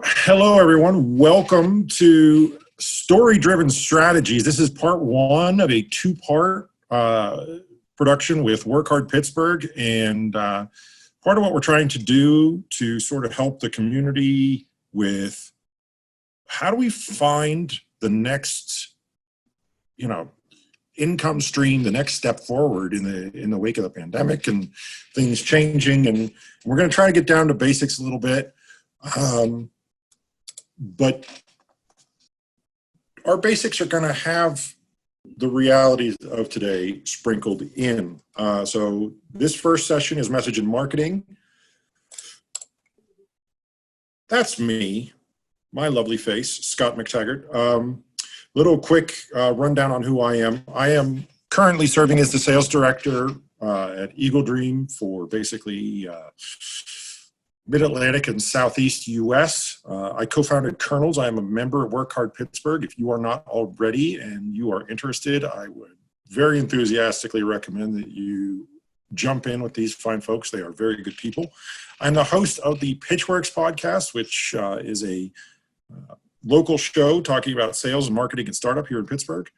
Hello, everyone. Welcome to Story-Driven Strategies. This is part one of a two-part production with Work Hard Pittsburgh. And part of what we're trying to do to sort of help the community with how do we find the next, income stream, the next step forward in the wake of the pandemic and things changing. And we're going to try to get down to basics a little bit. But our basics are going to have the realities of today sprinkled in. So this first session is message and marketing. That's me, my lovely face, Scot MacTaggart. Little quick rundown on who I am. I am currently serving as the sales director at Eagle Dream for basically Mid-Atlantic and Southeast U.S. I co-founded Kernels. I am a member of Work Hard Pittsburgh. If you are not already and you are interested, I would very enthusiastically recommend that you jump in with these fine folks. They are very good people. I'm the host of the Pitchwerks Podcast, which is a local show talking about sales and marketing and startup here in Pittsburgh.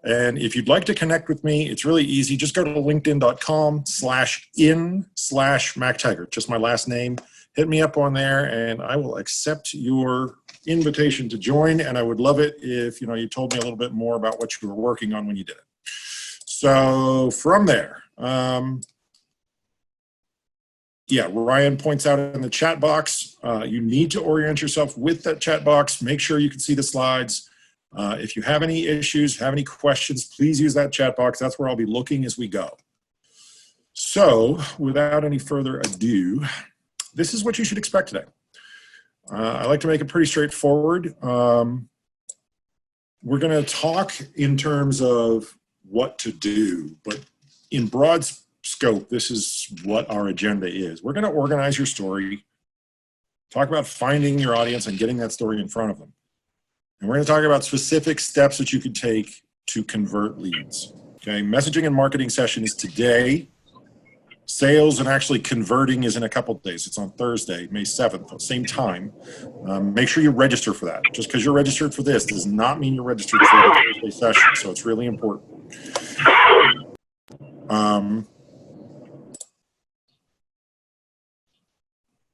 And if you'd like to connect with me, it's really easy. Just go to linkedin.com/in/MacTaggart, just my last name. Hit me up on there and I will accept your invitation to join. And I would love it if, you told me a little bit more about what you were working on when you did it. So from there, Ryan points out in the chat box, you need to orient yourself with that chat box. Make sure you can see the slides. If you have any issues, have any questions, please use that chat box. That's where I'll be looking as we go. So without any further ado, this is what you should expect today. I like to make it pretty straightforward. We're going to talk in terms of what to do, but in broad scope, this is what our agenda is. We're going to organize your story, talk about finding your audience and getting that story in front of them. And we're going to talk about specific steps that you could take to convert leads. Okay, messaging and marketing session is today. Sales and actually converting is in a couple of days. It's on Thursday, May 7th, same time. Make sure you register for that. Just because you're registered for this does not mean you're registered for the Thursday session, so it's really important.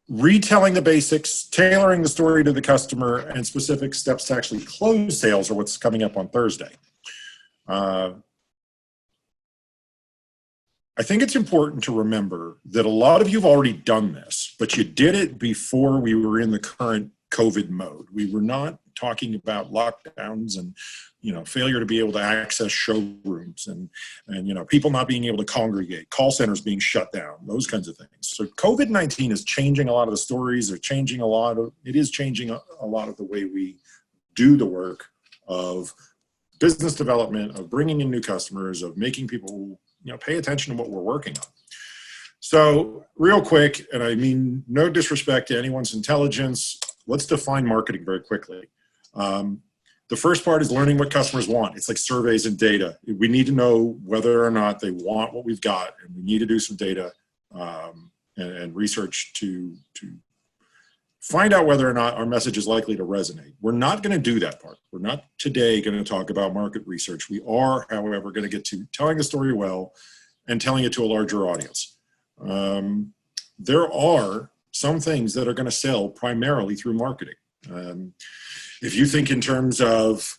Retelling the basics, tailoring the story to the customer, and specific steps to actually close sales are what's coming up on Thursday. I think it's important to remember that a lot of you have already done this, but you did it before we were in the current COVID mode. We were not talking about lockdowns and, failure to be able to access showrooms and people not being able to congregate, call centers being shut down, those kinds of things. So COVID-19 is changing a lot of the stories. It is changing a lot of the way we do the work of business development, of bringing in new customers, of making people pay attention to what we're working on. So real quick, and I mean no disrespect to anyone's intelligence, let's define marketing very quickly. The first part is learning what customers want. It's like surveys and data. We need to know whether or not they want what we've got, and we need to do some data and research to find out whether or not our message is likely to resonate. We're not going to do that part. We're not today going to talk about market research. We are, however, going to get to telling the story well and telling it to a larger audience. There are some things that are going to sell primarily through marketing. If you think in terms of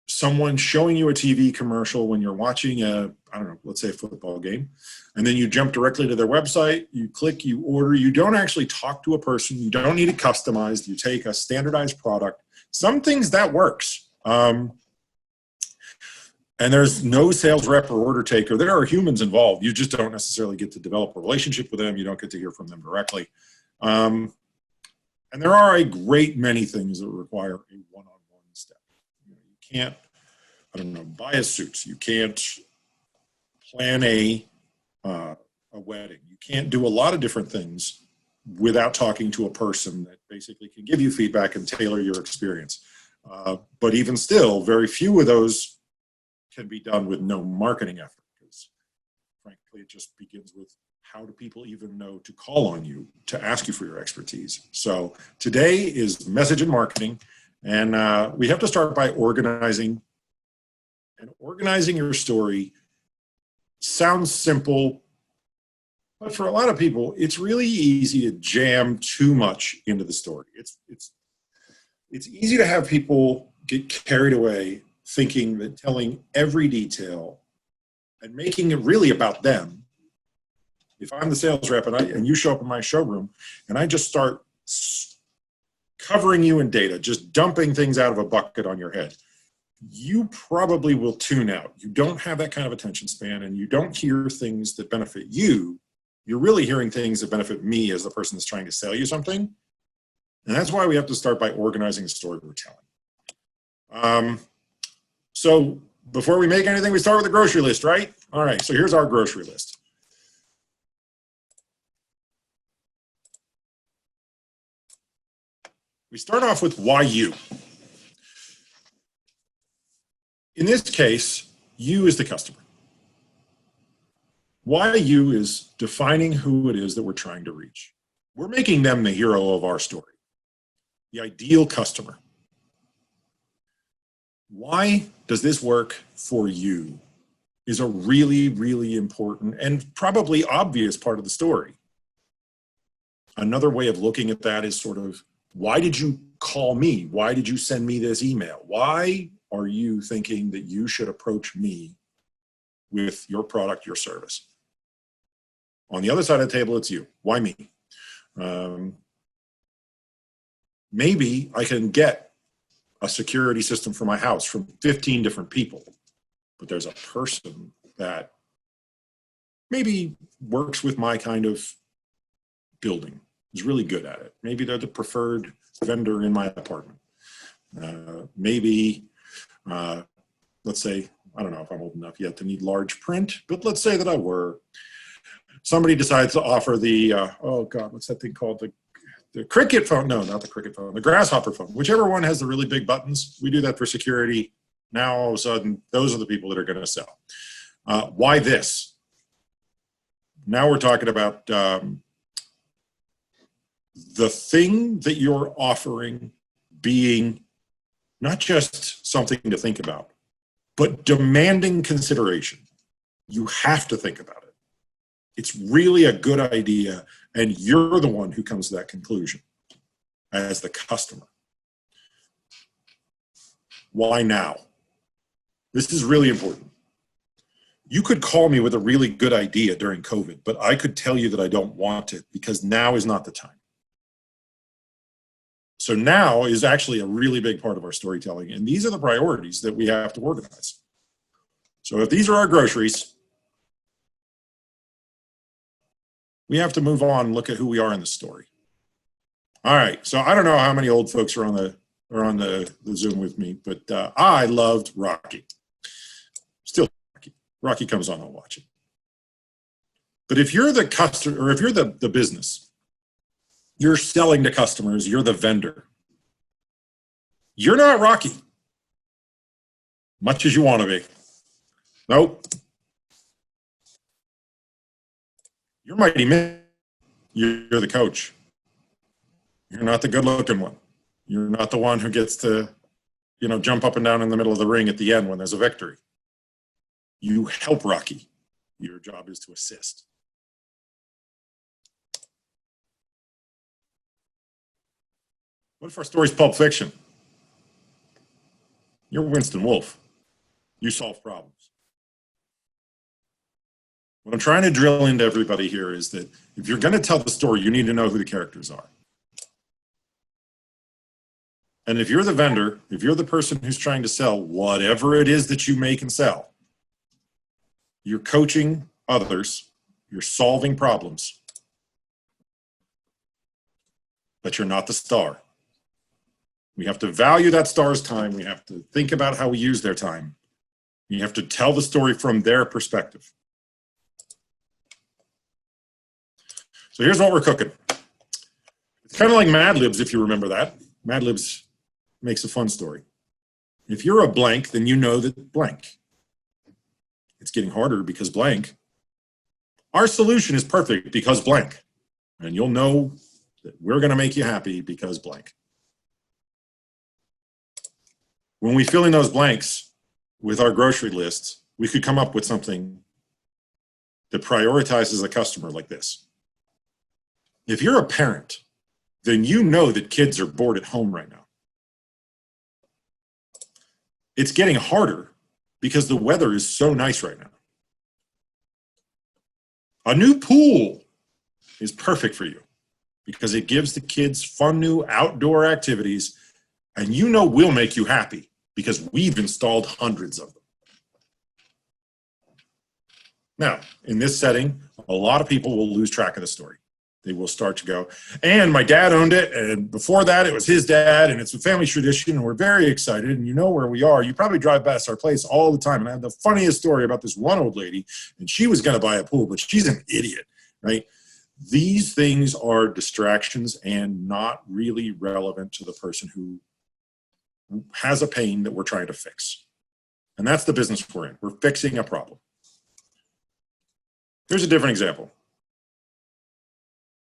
someone showing you a TV commercial when you're watching let's say a football game, and then you jump directly to their website, you click, you order, you don't actually talk to a person, you don't need it customized, you take a standardized product. Some things that works. And there's no sales rep or order taker. There are humans involved. You just don't necessarily get to develop a relationship with them. You don't get to hear from them directly. And there are a great many things that require a one-on-one step. You can't, buy a suit. You can't plan a wedding. You can't do a lot of different things without talking to a person that basically can give you feedback and tailor your experience. But even still, very few of those can be done with no marketing effort, because frankly, it just begins with how do people even know to call on you to ask you for your expertise? So today is message and marketing, and we have to start by organizing. And organizing your story sounds simple, but for a lot of people, it's really easy to jam too much into the story. It's easy to have people get carried away thinking that telling every detail and making it really about them. If I'm the sales rep and you show up in my showroom and I just start covering you in data, just dumping things out of a bucket on your head, you probably will tune out. You don't have that kind of attention span, and you don't hear things that benefit you. You're really hearing things that benefit me as the person that's trying to sell you something. And that's why we have to start by organizing the story we're telling. So before we make anything, we start with a grocery list, right? All right, so here's our grocery list. We start off with why you. In this case, you is the customer. Why you is defining who it is that we're trying to reach. We're making them the hero of our story, the ideal customer. Why does this work for you is a really, really important and probably obvious part of the story. Another way of looking at that is sort of, why did you call me? Why did you send me this email? Why are you thinking that you should approach me with your product, your service? On the other side of the table, it's you. Why me? Maybe I can get a security system for my house from 15 different people, but there's a person that maybe works with my kind of building, is really good at it. Maybe they're the preferred vendor in my apartment. Let's say, I don't know if I'm old enough yet to need large print, but let's say that I were. Somebody decides to offer the, oh God, what's that thing called? The Cricket phone? No, not the Cricket phone, the Grasshopper phone. Whichever one has the really big buttons. We do that for security. Now all of a sudden, those are the people that are going to sell. Why this? Now we're talking about the thing that you're offering being not just something to think about, but demanding consideration. You have to think about it. It's really a good idea, and you're the one who comes to that conclusion as the customer. Why now? This is really important. You could call me with a really good idea during COVID, but I could tell you that I don't want it because now is not the time. So now is actually a really big part of our storytelling, and these are the priorities that we have to organize. So if these are our groceries, we have to move on and look at who we are in the story. All right, so I don't know how many old folks are on the Zoom with me, but I loved Rocky. Still Rocky. Rocky comes on, I'll watch it. But if you're the customer, or if you're the business, you're selling to customers, you're the vendor, you're not Rocky, much as you want to be. Nope. You're Mighty Mitt. You're the coach. You're not the good-looking one. You're not the one who gets to, jump up and down in the middle of the ring at the end when there's a victory. You help Rocky. Your job is to assist. What if our story's Pulp Fiction? You're Winston Wolfe. You solve problems. What I'm trying to drill into everybody here is that if you're going to tell the story, you need to know who the characters are. And if you're the vendor, if you're the person who's trying to sell whatever it is that you make and sell, you're coaching others, you're solving problems, but you're not the star. We have to value that star's time. We have to think about how we use their time. You have to tell the story from their perspective. So here's what we're cooking. It's kind of like Mad Libs, if you remember that. Mad Libs makes a fun story. If you're a blank, then you know that blank. It's getting harder because blank. Our solution is perfect because blank. And you'll know that we're going to make you happy because blank. When we fill in those blanks with our grocery lists, we could come up with something that prioritizes the customer like this. If you're a parent, then you know that kids are bored at home right now. It's getting harder because the weather is so nice right now. A new pool is perfect for you because it gives the kids fun new outdoor activities, and you know we'll make you happy because we've installed hundreds of them. Now, in this setting, a lot of people will lose track of the story. They will start to go, and my dad owned it, and before that it was his dad, and it's a family tradition, and we're very excited, and you know where we are. You probably drive past our place all the time, and I have the funniest story about this one old lady, and she was going to buy a pool, but she's an idiot, right? These things are distractions and not really relevant to the person who has a pain that we're trying to fix. And that's the business we're in. We're fixing a problem. Here's a different example.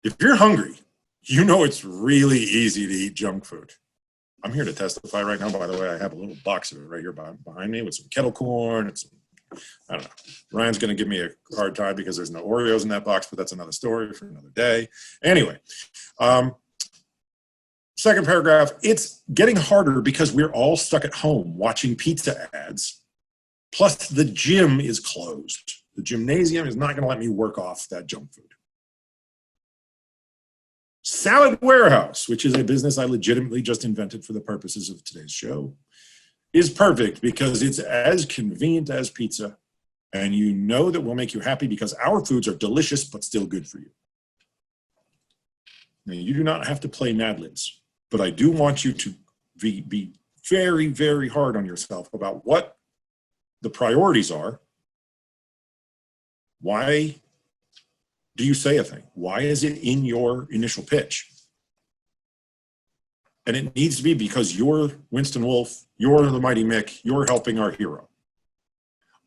If you're hungry, you know it's really easy to eat junk food. I'm here to testify right now, by the way. I have a little box of it right here behind me with some kettle corn and some, I don't know. Ryan's going to give me a hard time because there's no Oreos in that box, but that's another story for another day. Anyway, second paragraph, it's getting harder because we're all stuck at home watching pizza ads, plus the gym is closed. The gymnasium is not going to let me work off that junk food. Salad Warehouse, which is a business I legitimately just invented for the purposes of today's show, is perfect because it's as convenient as pizza, and you know that we'll make you happy because our foods are delicious but still good for you. Now, you do not have to play Mad Libs, but I do want you to be very, very hard on yourself about what the priorities are. Why do you say a thing? Why is it in your initial pitch? And it needs to be because you're Winston Wolfe, you're the Mighty Mick, you're helping our hero.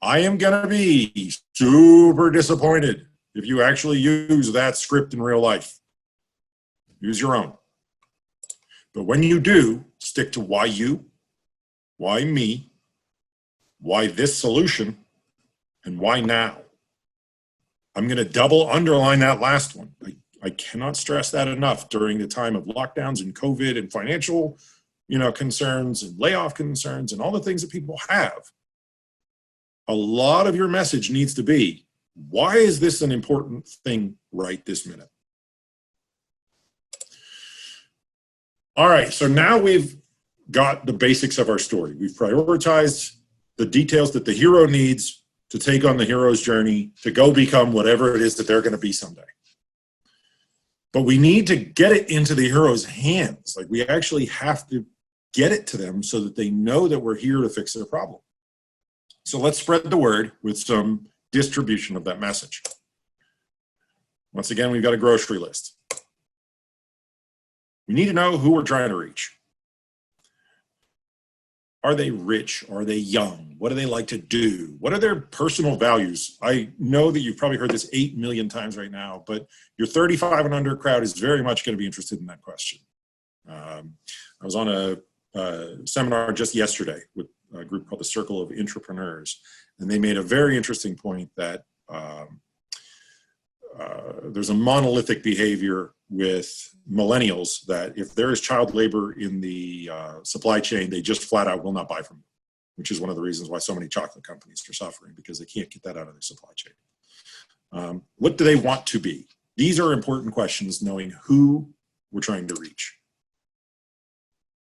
I am going to be super disappointed if you actually use that script in real life. Use your own. But when you do, stick to why you, why me, why this solution, and why now. I'm going to double underline that last one. I cannot stress that enough during the time of lockdowns and COVID and financial, concerns and layoff concerns and all the things that people have. A lot of your message needs to be, why is this an important thing right this minute? All right, so now we've got the basics of our story. We've prioritized the details that the hero needs to take on the hero's journey to go become whatever it is that they're going to be someday. But we need to get it into the hero's hands. Like, we actually have to get it to them so that they know that we're here to fix their problem. So let's spread the word with some distribution of that message. Once again, we've got a grocery list. We need to know who we're trying to reach. Are they rich? Are they young? What do they like to do? What are their personal values? I know that you've probably heard this 8 million times right now, but your 35 and under crowd is very much going to be interested in that question. I was on a seminar just yesterday with a group called the Circle of Entrepreneurs, and they made a very interesting point that there's a monolithic behavior with millennials that if there is child labor in the supply chain, they just flat out will not buy from you, which is one of the reasons why so many chocolate companies are suffering, because they can't get that out of their supply chain. What do they want to be? These are important questions, knowing who we're trying to reach.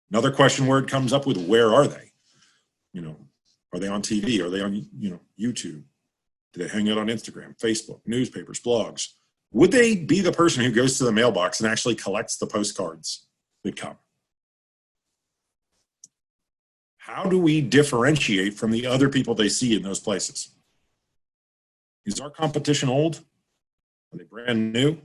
Another question word comes up with, where are they? Are they on TV? Are they on, YouTube? Do they hang out on Instagram, Facebook, newspapers, blogs? Would they be the person who goes to the mailbox and actually collects the postcards that come? How do we differentiate from the other people they see in those places? Is our competition old? Are they brand new?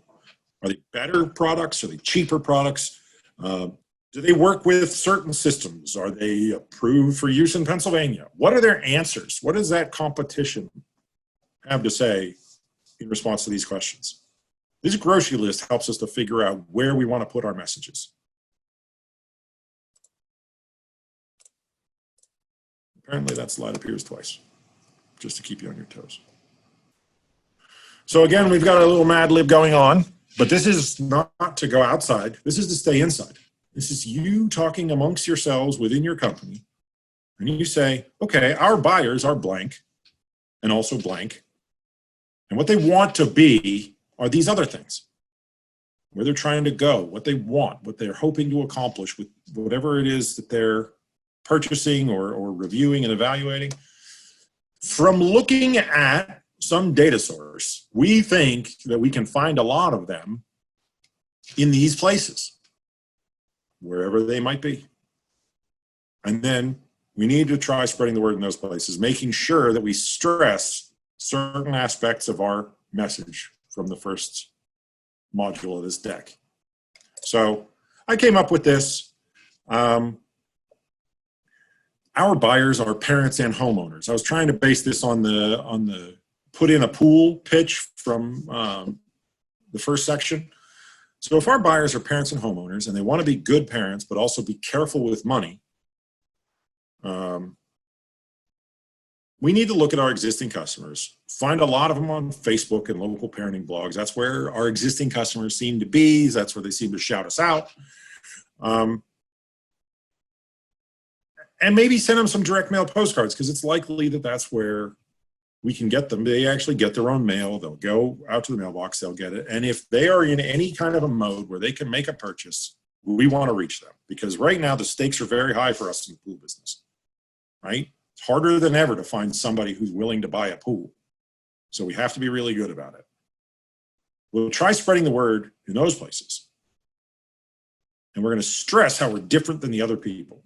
Are they better products? Are they cheaper products? Do they work with certain systems? Are they approved for use in Pennsylvania? What are their answers? What does that competition have to say in response to these questions. This grocery list helps us to figure out where we want to put our messages. Apparently that slide appears twice, just to keep you on your toes. So again, we've got a little Mad Lib going on, but this is not to go outside. This is to stay inside. This is you talking amongst yourselves within your company. And you say, okay, our buyers are blank and also blank. And what they want to be are these other things. Where they're trying to go, what they want, what they're hoping to accomplish with whatever it is that they're purchasing or reviewing and evaluating. From looking at some data source, we think that we can find a lot of them in these places, wherever they might be. And then we need to try spreading the word in those places, making sure that we stress certain aspects of our message from the first module of this deck. So I came up with this. Our buyers are parents and homeowners. I was trying to base this on the put in a pool pitch from the first section. So if our buyers are parents and homeowners and they want to be good parents, but also be careful with money, we need to look at our existing customers, find a lot of them on Facebook and local parenting blogs. That's where our existing customers seem to be. That's where they seem to shout us out. And maybe send them some direct mail postcards, because it's likely that that's where we can get them. They actually get their own mail. They'll go out to the mailbox, they'll get it. And if they are in any kind of a mode where they can make a purchase, we want to reach them, because right now the stakes are very high for us in the pool business, right? It's harder than ever to find somebody who's willing to buy a pool. So we have to be really good about it. We'll try spreading the word in those places. And we're going to stress how we're different than the other people,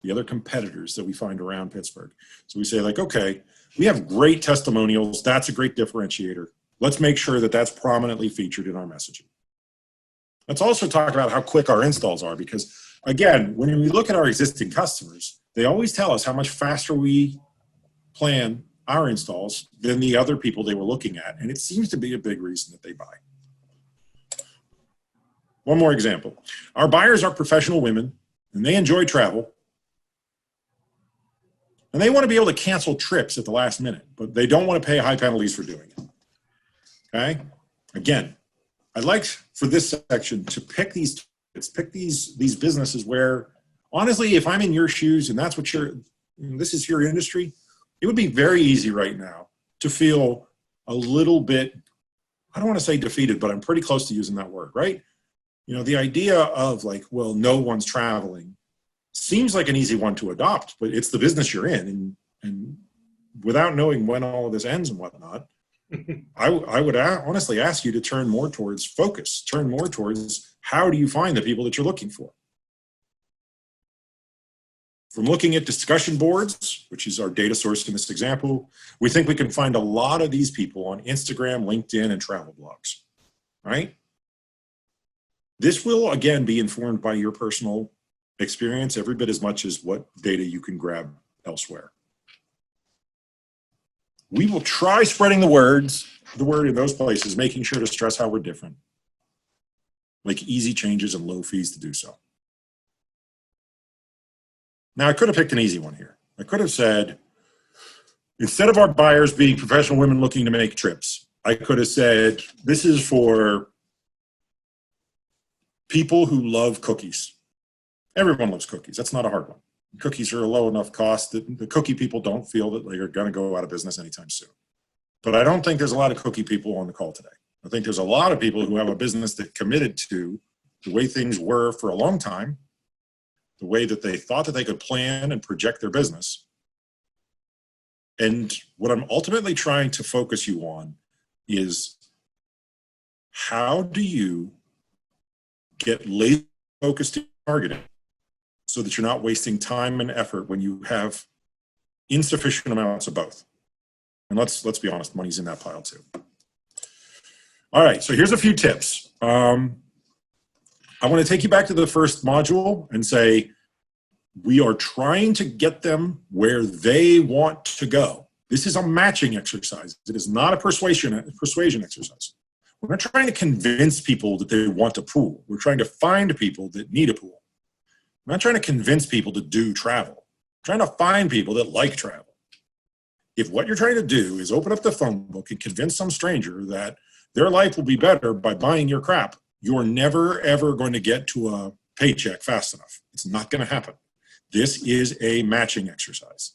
the other competitors that we find around Pittsburgh. So we say, like, okay, we have great testimonials. That's a great differentiator. Let's make sure that that's prominently featured in our messaging. Let's also talk about how quick our installs are, because again, when we look at our existing customers, they always tell us how much faster we plan our installs than the other people they were looking at. And it seems to be a big reason that they buy. One more example. Our buyers are professional women and they enjoy travel. And they want to be able to cancel trips at the last minute, but they don't want to pay high penalties for doing it. Okay? Again, I'd like for this section to pick these businesses where, honestly, if I'm in your shoes and that's what this is your industry, it would be very easy right now to feel a little bit, I don't want to say defeated, but I'm pretty close to using that word, right? You know, the idea of like, well, no one's traveling seems like an easy one to adopt, but it's the business you're in. And without knowing when all of this ends and whatnot, I would honestly ask you to turn more towards focus, turn more towards how do you find the people that you're looking for? From looking at discussion boards, which is our data source in this example, we think we can find a lot of these people on Instagram, LinkedIn, and travel blogs, right? This will, again, be informed by your personal experience every bit as much as what data you can grab elsewhere. We will try spreading the word in those places, making sure to stress how we're different. Make easy changes and low fees to do so. Now, I could have picked an easy one here. I could have said, instead of our buyers being professional women looking to make trips, I could have said, this is for people who love cookies. Everyone loves cookies. That's not a hard one. Cookies are a low enough cost that the cookie people don't feel that they're going to go out of business anytime soon. But I don't think there's a lot of cookie people on the call today. I think there's a lot of people who have a business that committed to the way things were for a long time, the way that they thought that they could plan and project their business. And what I'm ultimately trying to focus you on is, how do you get laser focused in targeting so that you're not wasting time and effort when you have insufficient amounts of both? And let's be honest, money's in that pile too. All right, so here's a few tips. I want to take you back to the first module and say, we are trying to get them where they want to go. This is a matching exercise. It is not a persuasion exercise. We're not trying to convince people that they want a pool. We're trying to find people that need a pool. I'm not trying to convince people to do travel. I'm trying to find people that like travel. If what you're trying to do is open up the phone book and convince some stranger that their life will be better by buying your crap, you're never, ever going to get to a paycheck fast enough. It's not going to happen. This is a matching exercise.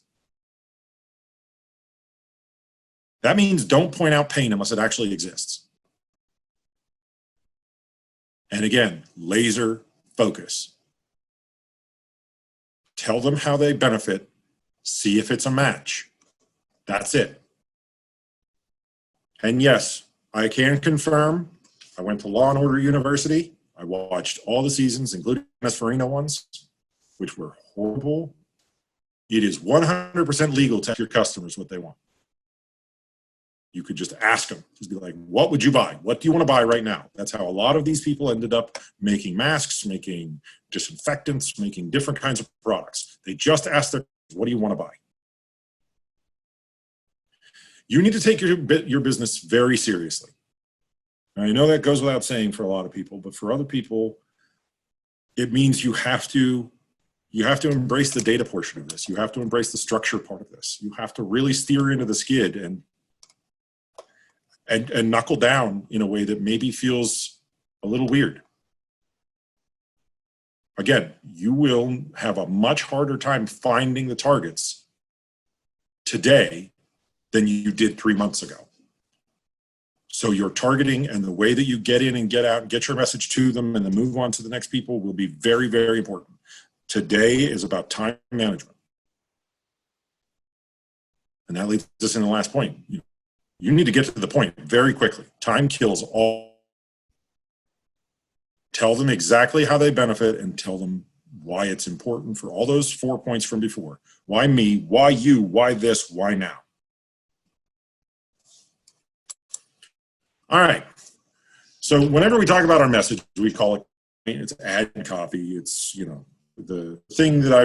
That means don't point out pain unless it actually exists. And again, laser focus. Tell them how they benefit. See if it's a match. That's it. And yes, I can confirm, I went to Law and Order University. I watched all the seasons, including Miss Farina ones, which were horrible. It is 100% legal to ask your customers what they want. You could just ask them. Just be like, what would you buy? What do you want to buy right now? That's how a lot of these people ended up making masks, making disinfectants, making different kinds of products. They just asked them, what do you want to buy? You need to take your business very seriously. Now, I know that goes without saying for a lot of people, but for other people, it means you have to embrace the data portion of this. You have to embrace the structure part of this. You have to really steer into the skid and knuckle down in a way that maybe feels a little weird. Again, you will have a much harder time finding the targets today than you did 3 months ago. So your targeting and the way that you get in and get out, get your message to them and then move on to the next people will be very, very important. Today is about time management. And that leads us in the last point. You need to get to the point very quickly. Time kills all. Tell them exactly how they benefit and tell them why it's important for all those 4 points from before. Why me? Why you? Why this? Why now? All right. So whenever we talk about our message, we call it's ad copy. It's, the thing that I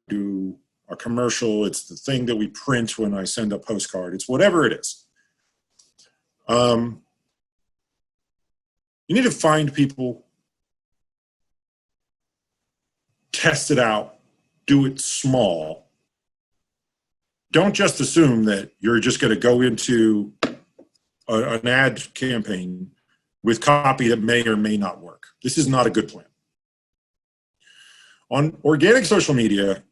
do, a commercial. It's the thing that we print when I send a postcard. It's whatever it is. You need to find people, test it out, do it small. Don't just assume that you're just going to go into an ad campaign with copy that may or may not work. This is not a good plan. On organic social media,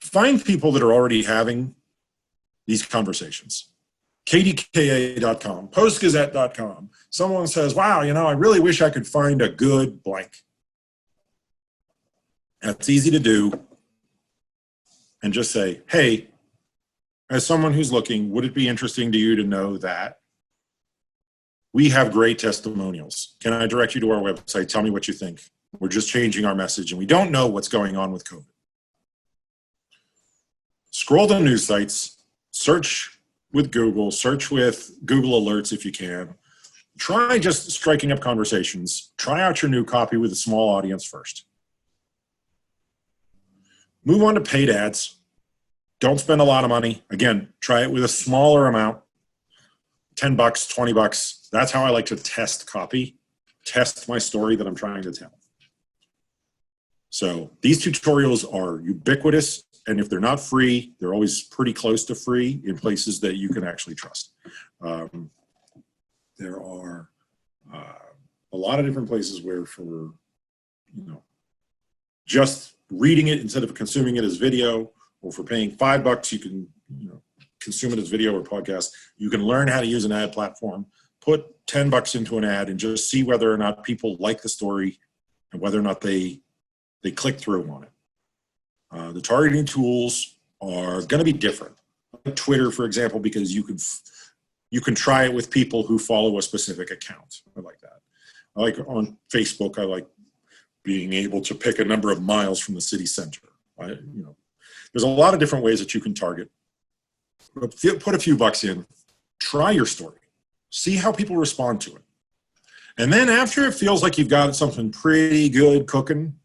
find people that are already having these conversations. KDKA.com, postgazette.com. Someone says, wow, I really wish I could find a good blank. That's easy to do. And just say, hey, as someone who's looking, would it be interesting to you to know that we have great testimonials? Can I direct you to our website? Tell me what you think. We're just changing our message and we don't know what's going on with COVID. Scroll the news sites, search with Google, search with Google Alerts if you can. Try just striking up conversations. Try out your new copy with a small audience first. Move on to paid ads. Don't spend a lot of money. Again, try it with a smaller amount, $10, $20. That's how I like to test copy, test my story that I'm trying to tell. So these tutorials are ubiquitous, and if they're not free, they're always pretty close to free in places that you can actually trust. There are a lot of different places where for, just reading it instead of consuming it as video, or for paying $5, you can consume it as video or podcast. You can learn how to use an ad platform, put $10 into an ad and just see whether or not people like the story and whether or not they click through on it. The targeting tools are going to be different. Like Twitter, for example, because you can try it with people who follow a specific account. I like that. I like on Facebook, I like being able to pick a number of miles from the city center. There's a lot of different ways that you can target. Put a few bucks in, try your story, see how people respond to it. And then after it feels like you've got something pretty good cooking,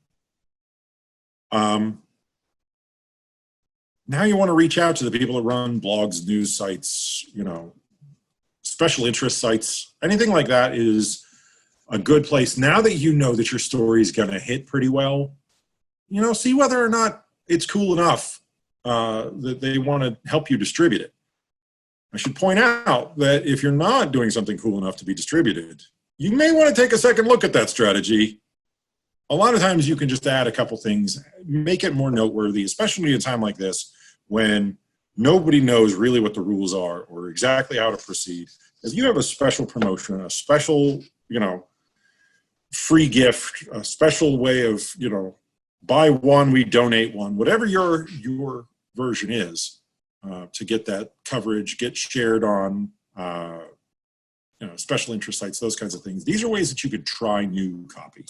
Now you want to reach out to the people that run blogs, news sites, special interest sites. Anything like that is a good place. Now that you know that your story is going to hit pretty well, see whether or not it's cool enough that they want to help you distribute it. I should point out that if you're not doing something cool enough to be distributed, you may want to take a second look at that strategy. A lot of times you can just add a couple things, make it more noteworthy, especially in a time like this when nobody knows really what the rules are or exactly how to proceed. If you have a special promotion, a special, free gift, a special way of, buy one, we donate one, whatever your version is, to get that coverage, get shared on, special interest sites, those kinds of things. These are ways that you could try new copy.